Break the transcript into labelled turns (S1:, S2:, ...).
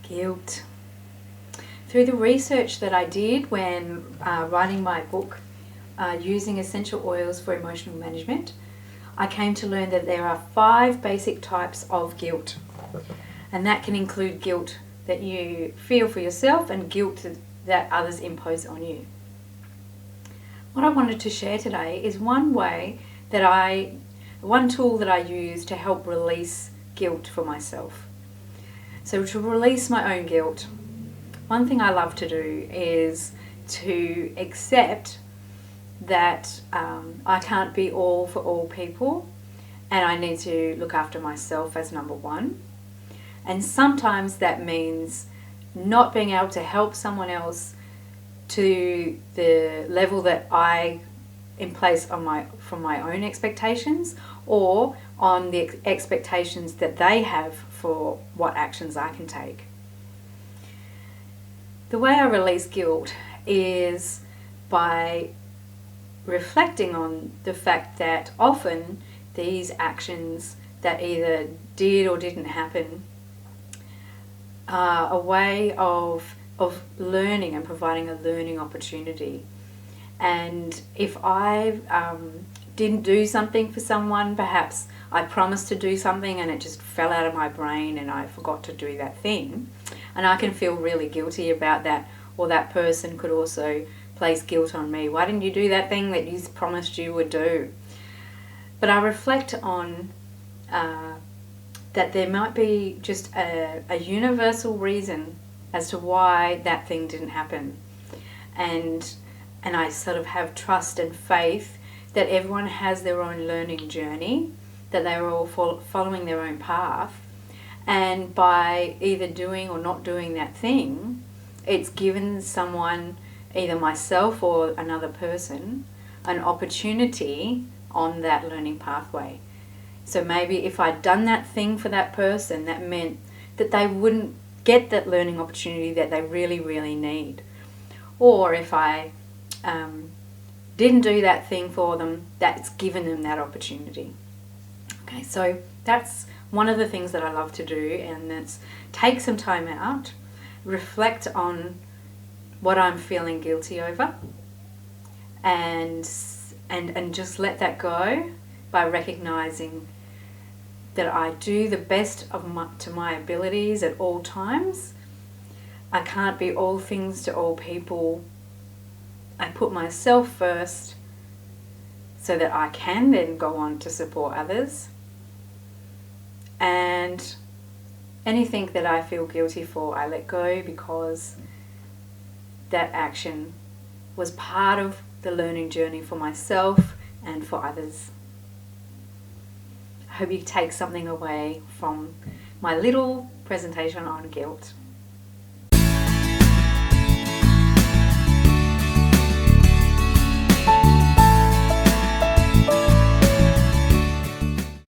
S1: Guilt. Through the research that I did when writing my book, Using Essential Oils for Emotional Management, I came to learn that there are 5 basic types of guilt. And that can include guilt that you feel for yourself and guilt that others impose on you. What I wanted to share today is one tool that I use to help release guilt for myself. So to release my own guilt, one thing I love to do is to accept that I can't be all for all people, and I need to look after myself as number one. And sometimes that means not being able to help someone else to the level that I in place from my own expectations, or on the expectations that they have for what actions I can take. The way I release guilt is by reflecting on the fact that often these actions that either did or didn't happen are a way of learning and providing a learning opportunity. And if I didn't do something for someone, perhaps I promised to do something and it just fell out of my brain and I forgot to do that thing, and I can feel really guilty about that, or that person could also place guilt on me. Why didn't you do that thing that you promised you would do? But I reflect on that there might be just a universal reason as to why that thing didn't happen. And I sort of have trust and faith that everyone has their own learning journey, that they are all following their own path. And by either doing or not doing that thing, it's given someone, either myself or another person, an opportunity on that learning pathway. So maybe if I'd done that thing for that person, that meant that they wouldn't get that learning opportunity that they really, really need. Or if I didn't do that thing for them, that's given them that opportunity. Okay, so that's one of the things that I love to do, and that's take some time out, reflect on what I'm feeling guilty over, and just let that go by recognizing that I do the best to my abilities at all times. I can't be all things to all people. I put myself first so that I can then go on to support others. And anything that I feel guilty for, I let go, because that action was part of the learning journey for myself and for others. I hope you take something away from my little presentation on guilt.